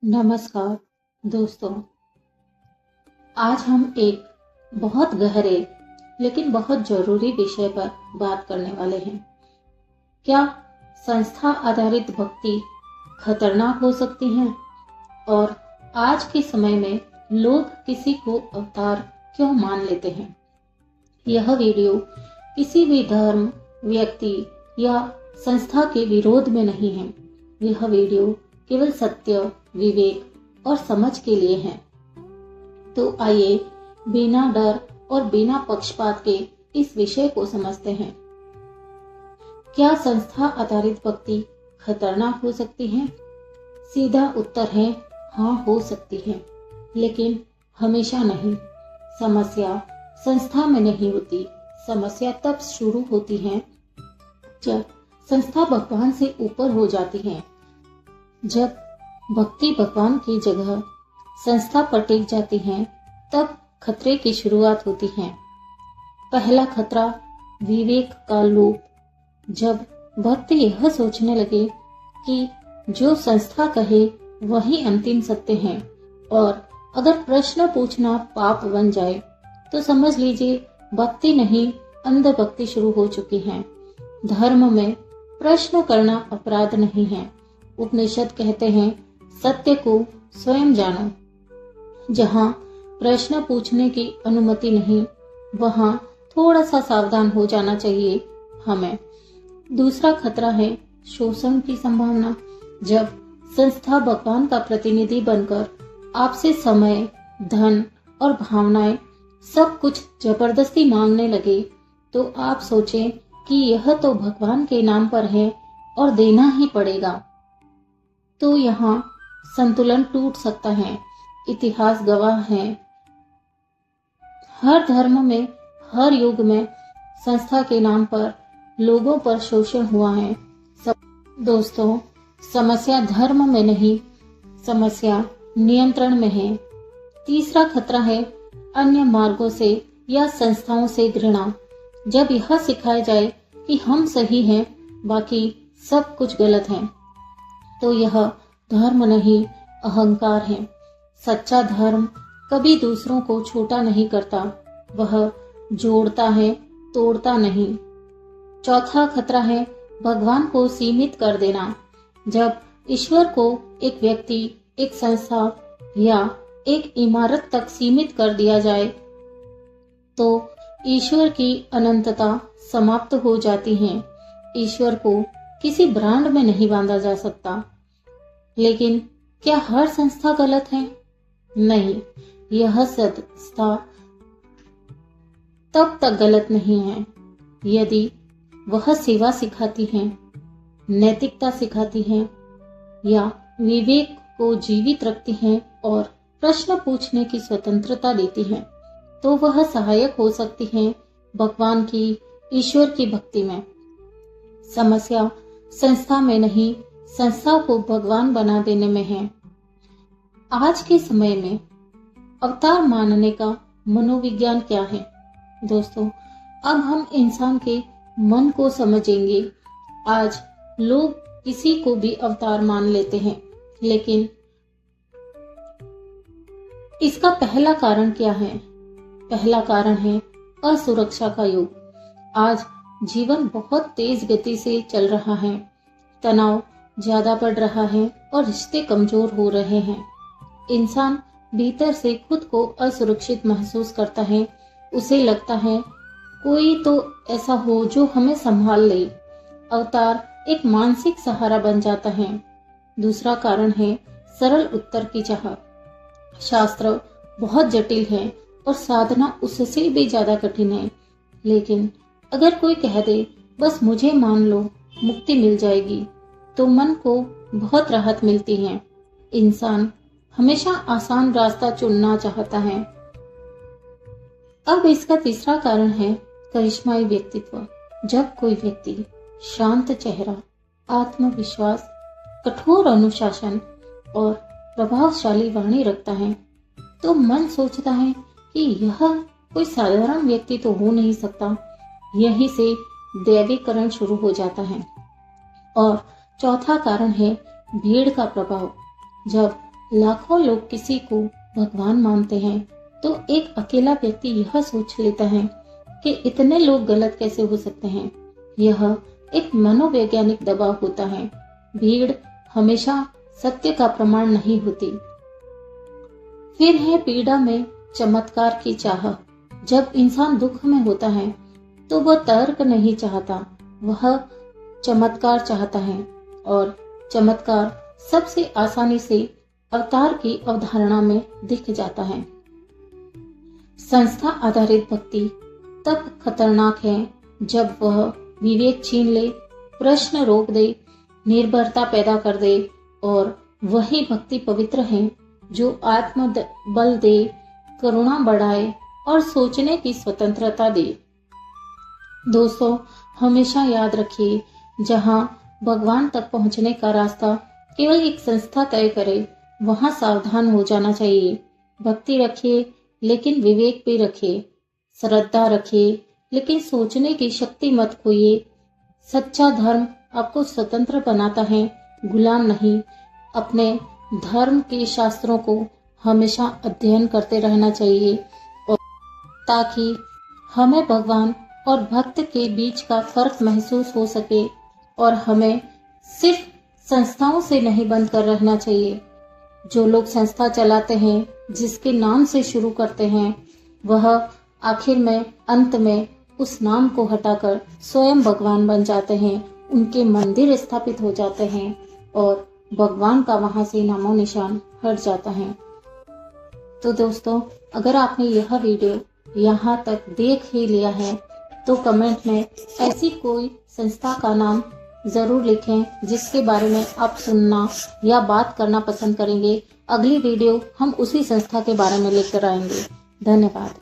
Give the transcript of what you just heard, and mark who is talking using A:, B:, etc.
A: नमस्कार दोस्तों। आज हम एक बहुत गहरे लेकिन बहुत जरूरी विषय पर बात करने वाले हैं। क्या संस्था आधारित भक्ति खतरनाक हो सकती है और आज के समय में लोग किसी को अवतार क्यों मान लेते हैं? यह वीडियो किसी भी धर्म, व्यक्ति या संस्था के विरोध में नहीं है। यह वीडियो केवल सत्य, विवेक और समझ के लिए है। तो आइए बिना डर और बिना पक्षपात के इस विषय को समझते हैं। क्या संस्था आधारित भक्ति खतरनाक हो सकती है? सीधा उत्तर है हाँ, हो सकती है, लेकिन हमेशा नहीं। समस्या संस्था में नहीं होती। समस्या तब शुरू होती है जब संस्था भगवान से ऊपर हो जाती है। जब भक्ति भगवान की जगह संस्था पर टिक जाती है, तब खतरे की शुरुआत होती है। पहला खतरा, विवेक का लोप। जब भक्त यह सोचने लगे कि जो संस्था कहे वही अंतिम सत्य है और अगर प्रश्न पूछना पाप बन जाए तो समझ लीजिए भक्ति नहीं, अंधभक्ति शुरू हो चुकी है। धर्म में प्रश्न करना अपराध नहीं है। उपनिषद कहते हैं सत्य को स्वयं जानो। जहाँ प्रश्न पूछने की अनुमति नहीं, वहाँ थोड़ा सा सावधान हो जाना चाहिए हमें। दूसरा खतरा है शोषण की संभावना। जब संस्था भगवान का प्रतिनिधि बनकर आपसे समय, धन और भावनाएं सब कुछ जबरदस्ती मांगने लगे, तो आप सोचें कि यह तो भगवान के नाम पर है और देना ही पड़ेगा। तो यहाँ संतुलन टूट सकता है। इतिहास गवाह है, हर धर्म में, हर युग में संस्था के नाम पर लोगों पर शोषण हुआ है। दोस्तों, समस्या धर्म में नहीं, समस्या नियंत्रण में है। तीसरा खतरा है अन्य मार्गों से या संस्थाओं से घृणा। जब यह सिखाया जाए कि हम सही हैं, बाकी सब कुछ गलत है, तो यह धर्म नहीं, अहंकार है। सच्चा धर्म कभी दूसरों को छोटा नहीं करता, वह जोड़ता है, तोड़ता नहीं। चौथा खतरा है भगवान को सीमित कर देना। जब ईश्वर को एक व्यक्ति, एक संस्था या एक इमारत तक सीमित कर दिया जाए, तो ईश्वर की अनंतता समाप्त हो जाती है। ईश्वर को किसी ब्रांड में नहीं बांधा जा सकता। लेकिन क्या हर संस्था गलत है? नहीं, यह संस्था तब तक गलत नहीं है यदि वह सेवा सिखाती है, नैतिकता सिखाती है या विवेक को जीवित रखती है और प्रश्न पूछने की स्वतंत्रता देती है, तो वह सहायक हो सकती है भगवान की, ईश्वर की भक्ति में। समस्या संस्था में नहीं, संस्था को भगवान बना देने में है। आज के समय में अवतार मानने का मनोविज्ञान क्या है? दोस्तों, अब हम इंसान के मन को समझेंगे। आज लोग किसी को भी अवतार मान लेते हैं, लेकिन इसका पहला कारण क्या है? पहला कारण है असुरक्षा का युग। आज जीवन बहुत तेज गति से चल रहा है, तनाव ज्यादा बढ़ रहा है और रिश्ते कमजोर हो रहे हैं। इंसान भीतर से खुद को असुरक्षित महसूस करता है। उसे लगता है कोई तो ऐसा हो जो हमें संभाल ले। अवतार एक मानसिक सहारा बन जाता है। दूसरा कारण है सरल उत्तर की चाह। शास्त्र बहुत जटिल है और साधना उससे भी ज्यादा कठिन है, लेकिन अगर कोई कह दे बस मुझे मान लो, मुक्ति मिल जाएगी, तो मन को बहुत राहत मिलती है। इंसान हमेशा आसान रास्ता चुनना चाहता है। अब इसका तीसरा कारण है करिश्माई व्यक्तित्व। जब कोई व्यक्ति शांत चेहरा, आत्मविश्वास, कठोर अनुशासन और प्रभावशाली वाणी रखता है, तो मन सोचता है कि यह कोई साधारण व्यक्ति तो हो नहीं सकता। यहीं से दैवीकरण शुरू हो जाता है। और चौथा कारण है भीड़ का प्रभाव। जब लाखों लोग किसी को भगवान मानते हैं तो एक अकेला व्यक्ति यह सोच लेता है कि इतने लोग गलत कैसे हो सकते हैं। यह एक मनोवैज्ञानिक दबाव होता है। भीड़ हमेशा सत्य का प्रमाण नहीं होती। फिर है पीड़ा में चमत्कार की चाह। जब इंसान दुख में होता है तो वह तर्क नहीं चाहता, वह चमत्कार चाहता है। और चमत्कार सबसे आसानी से अवतार की अवधारणा में दिख जाता है। संस्था आधारित भक्ति तब खतरनाक है जब वह विवेक छीन ले, प्रश्न रोक दे, निर्भरता पैदा कर दे। और वही भक्ति पवित्र है जो आत्म बल दे, करुणा बढ़ाए और सोचने की स्वतंत्रता दे। दोस्तों, हमेशा याद रखिए, जहां भगवान तक पहुंचने का रास्ता केवल एक संस्था तय करे, वहां सावधान हो जाना चाहिए। भक्ति रखिए लेकिन विवेक भी रखिए, श्रद्धा रखिए लेकिन सोचने की शक्ति मत खोइए। सच्चा धर्म आपको स्वतंत्र बनाता है, गुलाम नहीं। अपने धर्म के शास्त्रों को हमेशा अध्ययन करते रहना चाहिए और ताकि हमें भगवान और भक्त के बीच का फर्क महसूस हो सके। और हमें सिर्फ संस्थाओं से नहीं बंद कर रहना चाहिए। जो लोग संस्था चलाते हैं, जिसके नाम से शुरू करते हैं, वह आखिर में अंत में उस नाम को हटाकर स्वयं भगवान बन जाते हैं। उनके मंदिर स्थापित हो जाते हैं और भगवान का वहां से नामो निशान हट जाता है। तो दोस्तों, अगर आपने यह वीडियो यहाँ तक देख ही लिया है तो कमेंट में ऐसी कोई संस्था का नाम जरूर लिखें जिसके बारे में आप सुनना या बात करना पसंद करेंगे। अगली वीडियो हम उसी संस्था के बारे में लेकर आएंगे। धन्यवाद।